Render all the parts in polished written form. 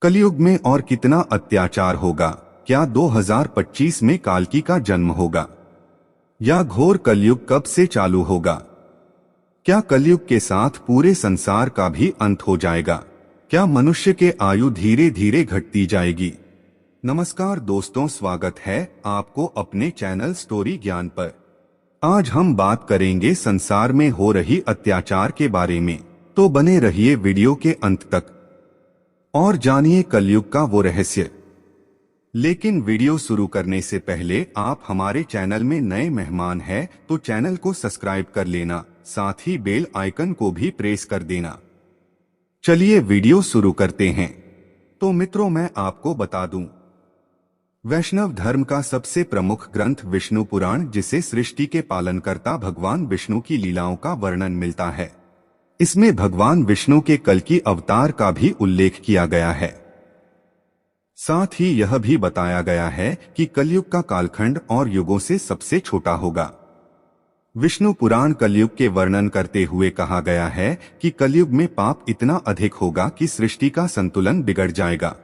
कलयुग में और कितना अत्याचार होगा। क्या 2025 में कालकी का जन्म होगा या घोर कलयुग कब से चालू होगा? क्या कलयुग के साथ पूरे संसार का भी अंत हो जाएगा? क्या मनुष्य के आयु धीरे धीरे घटती जाएगी? नमस्कार दोस्तों, स्वागत है आपको अपने चैनल स्टोरी ज्ञान पर। आज हम बात करेंगे संसार में हो रही अत्याचार के बारे में, तो बने रहिए वीडियो के अंत तक और जानिए कलयुग का वो रहस्य। लेकिन वीडियो शुरू करने से पहले आप हमारे चैनल में नए मेहमान हैं तो चैनल को सब्सक्राइब कर लेना, साथ ही बेल आइकन को भी प्रेस कर देना। चलिए वीडियो शुरू करते हैं। तो मित्रों, मैं आपको बता दूं, वैष्णव धर्म का सबसे प्रमुख ग्रंथ विष्णु पुराण, जिसे सृष्टि के पालनकर्ता भगवान विष्णु की लीलाओं का वर्णन मिलता है। इसमें भगवान विष्णु के कल्कि अवतार का भी उल्लेख किया गया है। साथ ही यह भी बताया गया है कि कलयुग का कालखंड और युगों से सबसे छोटा होगा। विष्णु पुराण कलयुग के वर्णन करते हुए कहा गया है कि कलयुग में पाप इतना अधिक होगा कि सृष्टि का संतुलन बिगड़ जाएगा।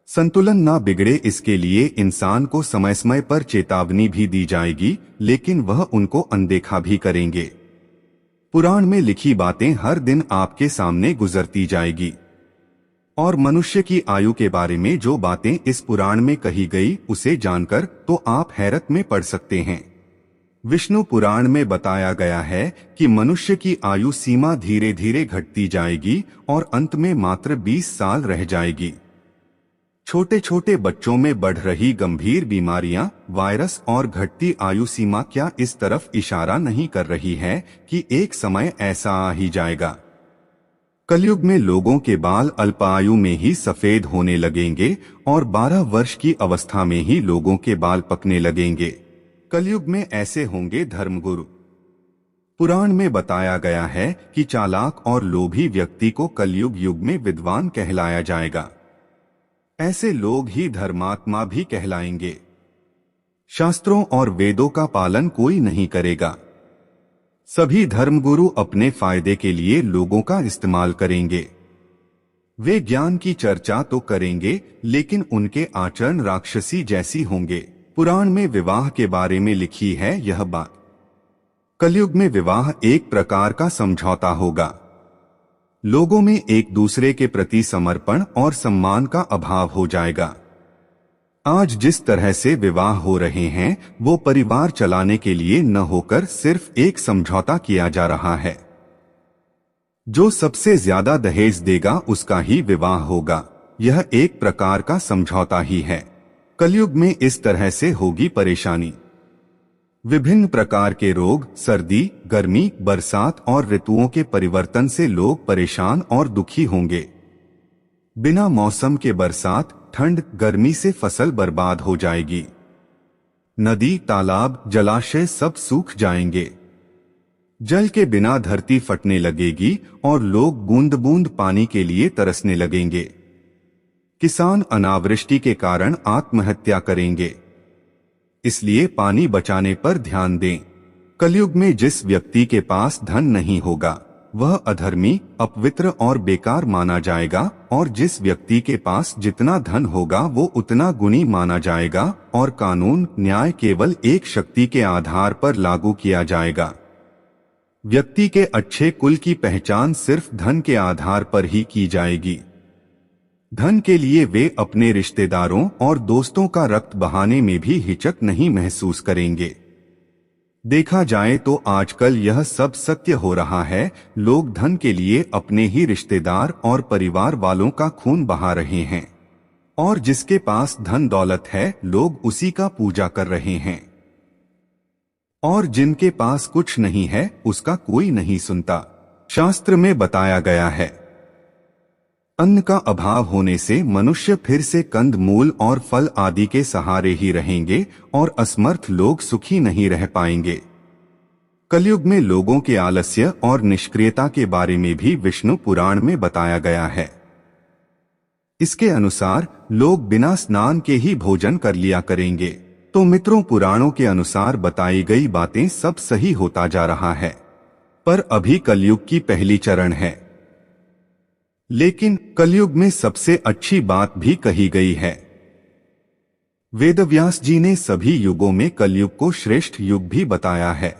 संतुलन ना बिगड़े, इसके लिए इंसान को समय समय पर चेतावनी भी दी जाएगी, लेकिन वह उनको अनदेखा भी करेंगे। पुराण में लिखी बातें हर दिन आपके सामने गुजरती जाएगी और मनुष्य की आयु के बारे में जो बातें इस पुराण में कही गई, उसे जानकर तो आप हैरत में पड़ सकते हैं। विष्णु पुराण में बताया गया है कि मनुष्य की आयु सीमा धीरे धीरे घटती जाएगी और अंत में मात्र 20 साल रह जाएगी। छोटे छोटे बच्चों में बढ़ रही गंभीर बीमारियां, वायरस और घटती आयु सीमा क्या इस तरफ इशारा नहीं कर रही है कि एक समय ऐसा आ ही जाएगा? कलयुग में लोगों के बाल अल्पायु में ही सफेद होने लगेंगे और 12 वर्ष की अवस्था में ही लोगों के बाल पकने लगेंगे। कलयुग में ऐसे होंगे धर्मगुरु। पुराण में बताया गया है कि चालाक और लोभी व्यक्ति को कलयुग युग में विद्वान कहलाया जाएगा। ऐसे लोग ही धर्मात्मा भी कहलाएंगे। शास्त्रों और वेदों का पालन कोई नहीं करेगा। सभी धर्मगुरु अपने फायदे के लिए लोगों का इस्तेमाल करेंगे। वे ज्ञान की चर्चा तो करेंगे, लेकिन उनके आचरण राक्षसी जैसी होंगे। पुराण में विवाह के बारे में लिखी है यह बात। कलयुग में विवाह एक प्रकार का समझौता होगा। लोगों में एक दूसरे के प्रति समर्पण और सम्मान का अभाव हो जाएगा। आज जिस तरह से विवाह हो रहे हैं, वो परिवार चलाने के लिए न होकर सिर्फ एक समझौता किया जा रहा है। जो सबसे ज्यादा दहेज देगा उसका ही विवाह होगा। यह एक प्रकार का समझौता ही है। कलयुग में इस तरह से होगी परेशानी। विभिन्न प्रकार के रोग, सर्दी, गर्मी, बरसात और ऋतुओं के परिवर्तन से लोग परेशान और दुखी होंगे। बिना मौसम के बरसात, ठंड, गर्मी से फसल बर्बाद हो जाएगी। नदी, तालाब, जलाशय सब सूख जाएंगे। जल के बिना धरती फटने लगेगी और लोग बूंद बूंद पानी के लिए तरसने लगेंगे। किसान अनावृष्टि के कारण आत्महत्या करेंगे। इसलिए पानी बचाने पर ध्यान दें। कलयुग में जिस व्यक्ति के पास धन नहीं होगा, वह अधर्मी, अपवित्र और बेकार माना जाएगा, और जिस व्यक्ति के पास जितना धन होगा वो उतना गुणी माना जाएगा, और कानून न्याय केवल एक शक्ति के आधार पर लागू किया जाएगा। व्यक्ति के अच्छे कुल की पहचान सिर्फ धन के आधार पर ही की जाएगी। धन के लिए वे अपने रिश्तेदारों और दोस्तों का रक्त बहाने में भी हिचक नहीं महसूस करेंगे। देखा जाए तो आजकल यह सब सत्य हो रहा है। लोग धन के लिए अपने ही रिश्तेदार और परिवार वालों का खून बहा रहे हैं, और जिसके पास धन दौलत है, लोग उसी का पूजा कर रहे हैं, और जिनके पास कुछ नहीं है उसका कोई नहीं सुनता। शास्त्र में बताया गया है, अन्न का अभाव होने से मनुष्य फिर से कंद मूल और फल आदि के सहारे ही रहेंगे और असमर्थ लोग सुखी नहीं रह पाएंगे। कलयुग में लोगों के आलस्य और निष्क्रियता के बारे में भी विष्णु पुराण में बताया गया है। इसके अनुसार लोग बिना स्नान के ही भोजन कर लिया करेंगे। तो मित्रों, पुराणों के अनुसार बताई गई बातें सब सही होता जा रहा है, पर अभी कलयुग की पहली चरण है। लेकिन कलयुग में सबसे अच्छी बात भी कही गई है। वेदव्यास जी ने सभी युगों में कलयुग को श्रेष्ठ युग भी बताया है।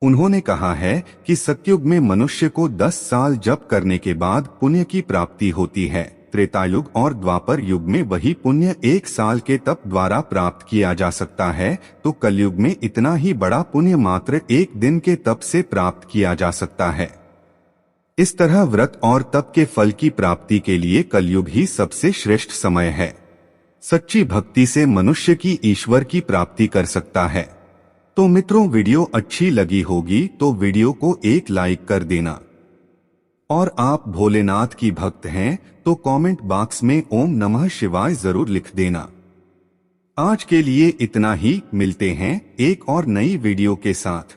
उन्होंने कहा है कि सतयुग में मनुष्य को 10 साल जप करने के बाद पुण्य की प्राप्ति होती है। त्रेतायुग और द्वापर युग में वही पुण्य 1 साल के तप द्वारा प्राप्त किया जा सकता है, तो कलयुग में इतना ही बड़ा पुण्य मात्र 1 दिन के तप से प्राप्त किया जा सकता है। इस तरह व्रत और तप के फल की प्राप्ति के लिए कलयुग ही सबसे श्रेष्ठ समय है। सच्ची भक्ति से मनुष्य की ईश्वर की प्राप्ति कर सकता है। तो मित्रों, वीडियो अच्छी लगी होगी तो वीडियो को एक लाइक कर देना, और आप भोलेनाथ की भक्त हैं तो कमेंट बॉक्स में ओम नमः शिवाय जरूर लिख देना। आज के लिए इतना ही, मिलते हैं एक और नई वीडियो के साथ।